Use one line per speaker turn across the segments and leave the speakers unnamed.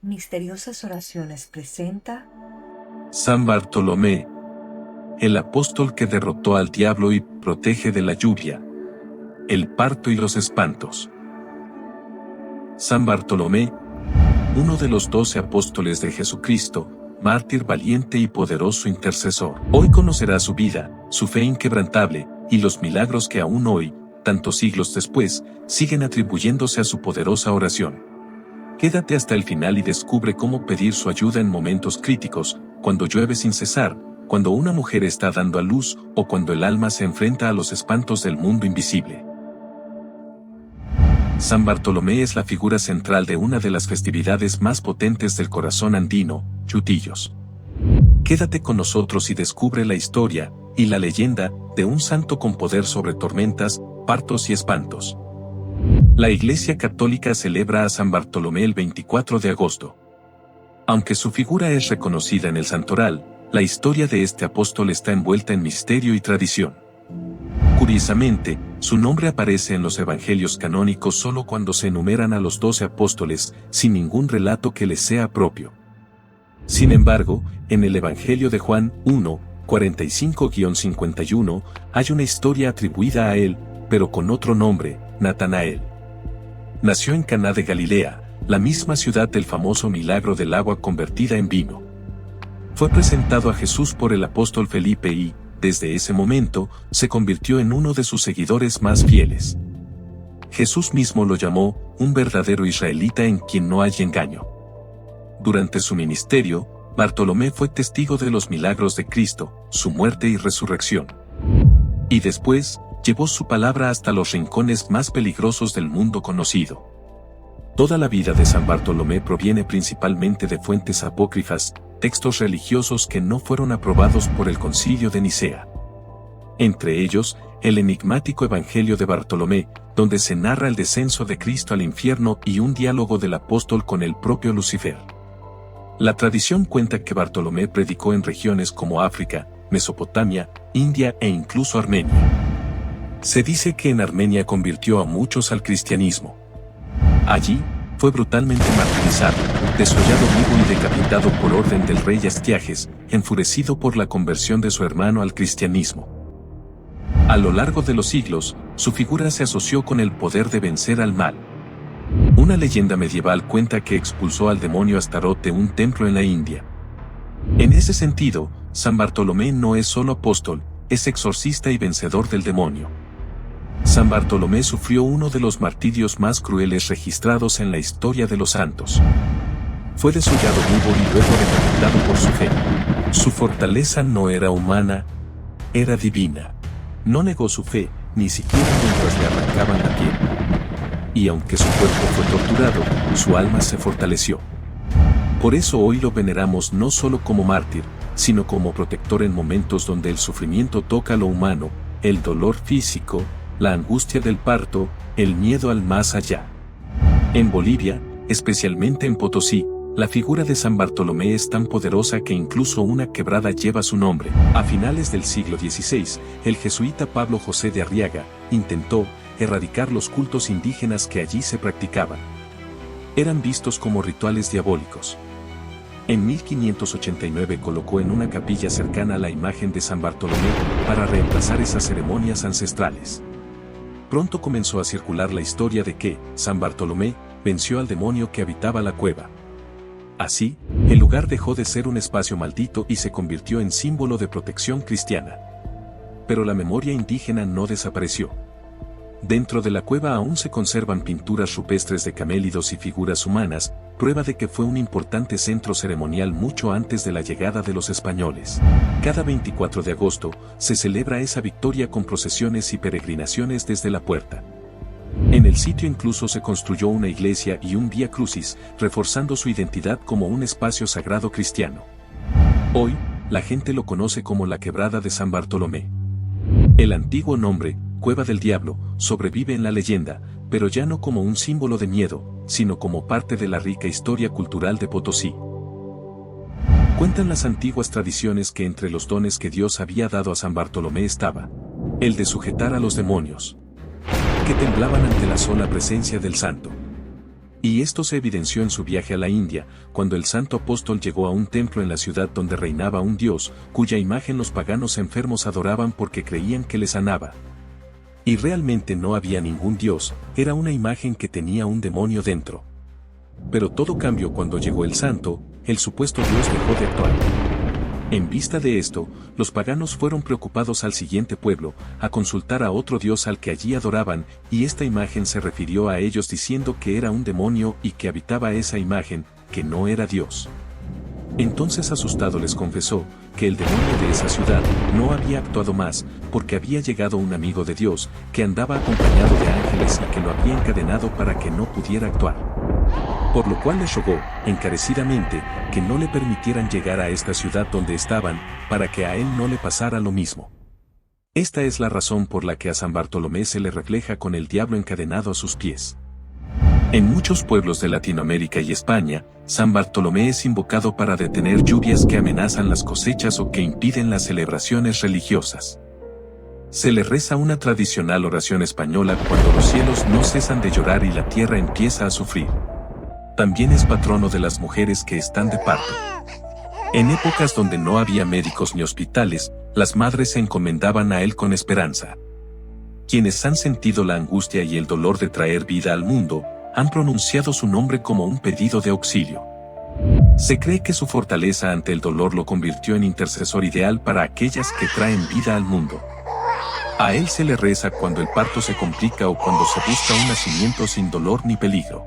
Misteriosas Oraciones presenta
San Bartolomé, el apóstol que derrotó al diablo y protege de la lluvia, el parto y los espantos. San Bartolomé, uno de los 12 apóstoles de Jesucristo, mártir valiente y poderoso intercesor. Hoy conocerá su vida, su fe inquebrantable, y los milagros que aún hoy, tantos siglos después, siguen atribuyéndose a su poderosa oración. Quédate hasta el final y descubre cómo pedir su ayuda en momentos críticos, cuando llueve sin cesar, cuando una mujer está dando a luz o cuando el alma se enfrenta a los espantos del mundo invisible. San Bartolomé es la figura central de una de las festividades más potentes del corazón andino, Yutillos. Quédate con nosotros y descubre la historia y la leyenda de un santo con poder sobre tormentas, partos y espantos. La Iglesia Católica celebra a San Bartolomé el 24 de agosto. Aunque su figura es reconocida en el santoral, la historia de este apóstol está envuelta en misterio y tradición. Curiosamente, su nombre aparece en los evangelios canónicos solo cuando se enumeran a los 12 apóstoles, sin ningún relato que les sea propio. Sin embargo, en el Evangelio de Juan 1, 45-51, hay una historia atribuida a él, pero con otro nombre, Natanael. Nació en Caná de Galilea, la misma ciudad del famoso milagro del agua convertida en vino. Fue presentado a Jesús por el apóstol Felipe y, desde ese momento, se convirtió en uno de sus seguidores más fieles. Jesús mismo lo llamó, un verdadero israelita en quien no hay engaño. Durante su ministerio, Bartolomé fue testigo de los milagros de Cristo, su muerte y resurrección. Y después, llevó su palabra hasta los rincones más peligrosos del mundo conocido. Toda la vida de San Bartolomé proviene principalmente de fuentes apócrifas, textos religiosos que no fueron aprobados por el Concilio de Nicea. Entre ellos, el enigmático Evangelio de Bartolomé, donde se narra el descenso de Cristo al infierno y un diálogo del apóstol con el propio Lucifer. La tradición cuenta que Bartolomé predicó en regiones como África, Mesopotamia, India e incluso Armenia. Se dice que en Armenia convirtió a muchos al cristianismo. Allí, fue brutalmente martirizado, desollado vivo y decapitado por orden del rey Astiages, enfurecido por la conversión de su hermano al cristianismo. A lo largo de los siglos, su figura se asoció con el poder de vencer al mal. Una leyenda medieval cuenta que expulsó al demonio Astaroth de un templo en la India. En ese sentido, San Bartolomé no es solo apóstol, es exorcista y vencedor del demonio. San Bartolomé sufrió uno de los martirios más crueles registrados en la historia de los santos. Fue desollado vivo y luego decapitado por su fe. Su fortaleza no era humana, era divina. No negó su fe, ni siquiera mientras le arrancaban la piel. Y aunque su cuerpo fue torturado, su alma se fortaleció. Por eso hoy lo veneramos no solo como mártir, sino como protector en momentos donde el sufrimiento toca lo humano, el dolor físico, la angustia del parto, el miedo al más allá. En Bolivia, especialmente en Potosí, la figura de San Bartolomé es tan poderosa que incluso una quebrada lleva su nombre. A finales del siglo XVI, el jesuita Pablo José de Arriaga intentó erradicar los cultos indígenas que allí se practicaban. Eran vistos como rituales diabólicos. En 1589 colocó en una capilla cercana la imagen de San Bartolomé para reemplazar esas ceremonias ancestrales. Pronto comenzó a circular la historia de que San Bartolomé venció al demonio que habitaba la cueva. Así, el lugar dejó de ser un espacio maldito y se convirtió en símbolo de protección cristiana. Pero la memoria indígena no desapareció. Dentro de la cueva aún se conservan pinturas rupestres de camélidos y figuras humanas, prueba de que fue un importante centro ceremonial mucho antes de la llegada de los españoles. Cada 24 de agosto, se celebra esa victoria con procesiones y peregrinaciones desde la puerta. En el sitio incluso se construyó una iglesia y un Vía Crucis, reforzando su identidad como un espacio sagrado cristiano. Hoy, la gente lo conoce como la Quebrada de San Bartolomé. El antiguo nombre, Cueva del Diablo, sobrevive en la leyenda, pero ya no como un símbolo de miedo, sino como parte de la rica historia cultural de Potosí. Cuentan las antiguas tradiciones que entre los dones que Dios había dado a San Bartolomé estaba el de sujetar a los demonios, que temblaban ante la sola presencia del santo. Y esto se evidenció en su viaje a la India, cuando el santo apóstol llegó a un templo en la ciudad donde reinaba un dios, cuya imagen los paganos enfermos adoraban porque creían que les sanaba. Y realmente no había ningún dios, era una imagen que tenía un demonio dentro. Pero todo cambió cuando llegó el santo, el supuesto dios dejó de actuar. En vista de esto, los paganos fueron preocupados al siguiente pueblo, a consultar a otro dios al que allí adoraban, y esta imagen se refirió a ellos diciendo que era un demonio y que habitaba esa imagen, que no era Dios. Entonces asustado les confesó, que el demonio de esa ciudad no había actuado más, porque había llegado un amigo de Dios, que andaba acompañado de ángeles y que lo había encadenado para que no pudiera actuar. Por lo cual les rogó, encarecidamente, que no le permitieran llegar a esta ciudad donde estaban, para que a él no le pasara lo mismo. Esta es la razón por la que a San Bartolomé se le refleja con el diablo encadenado a sus pies. En muchos pueblos de Latinoamérica y España, San Bartolomé es invocado para detener lluvias que amenazan las cosechas o que impiden las celebraciones religiosas. Se le reza una tradicional oración española cuando los cielos no cesan de llorar y la tierra empieza a sufrir. También es patrono de las mujeres que están de parto. En épocas donde no había médicos ni hospitales, las madres se encomendaban a él con esperanza. Quienes han sentido la angustia y el dolor de traer vida al mundo, han pronunciado su nombre como un pedido de auxilio. Se cree que su fortaleza ante el dolor lo convirtió en intercesor ideal para aquellas que traen vida al mundo. A él se le reza cuando el parto se complica o cuando se busca un nacimiento sin dolor ni peligro.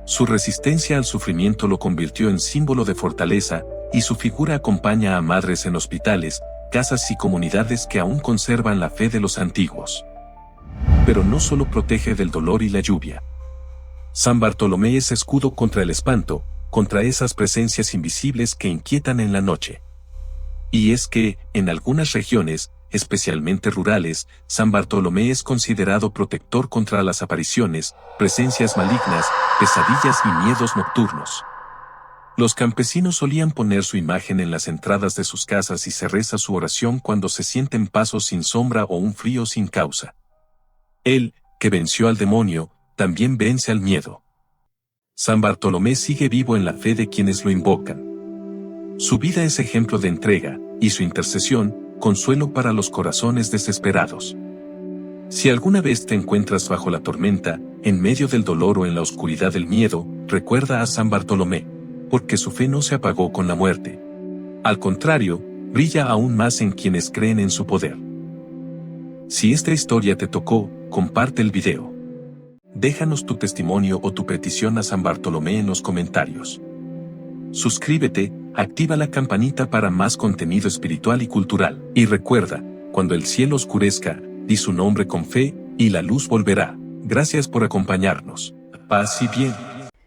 Su resistencia al sufrimiento lo convirtió en símbolo de fortaleza, y su figura acompaña a madres en hospitales, casas y comunidades que aún conservan la fe de los antiguos. Pero no solo protege del dolor y la lluvia. San Bartolomé es escudo contra el espanto, contra esas presencias invisibles que inquietan en la noche. Y es que, en algunas regiones, especialmente rurales, San Bartolomé es considerado protector contra las apariciones, presencias malignas, pesadillas y miedos nocturnos. Los campesinos solían poner su imagen en las entradas de sus casas y se reza su oración cuando se sienten pasos sin sombra o un frío sin causa. Él, que venció al demonio, también vence al miedo. San Bartolomé sigue vivo en la fe de quienes lo invocan. Su vida es ejemplo de entrega, y su intercesión, consuelo para los corazones desesperados. Si alguna vez te encuentras bajo la tormenta, en medio del dolor o en la oscuridad del miedo, recuerda a San Bartolomé, porque su fe no se apagó con la muerte. Al contrario, brilla aún más en quienes creen en su poder. Si esta historia te tocó, comparte el video. Déjanos tu testimonio o tu petición a San Bartolomé en los comentarios. Suscríbete, activa la campanita para más contenido espiritual y cultural. Y recuerda, cuando el cielo oscurezca, di su nombre con fe, y la luz volverá. Gracias por acompañarnos. Paz y bien.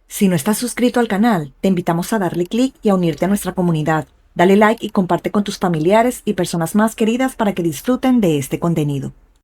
Si no estás suscrito al canal, te invitamos a darle clic y a unirte a nuestra comunidad. Dale like y comparte con tus familiares y personas más queridas para que disfruten de este contenido.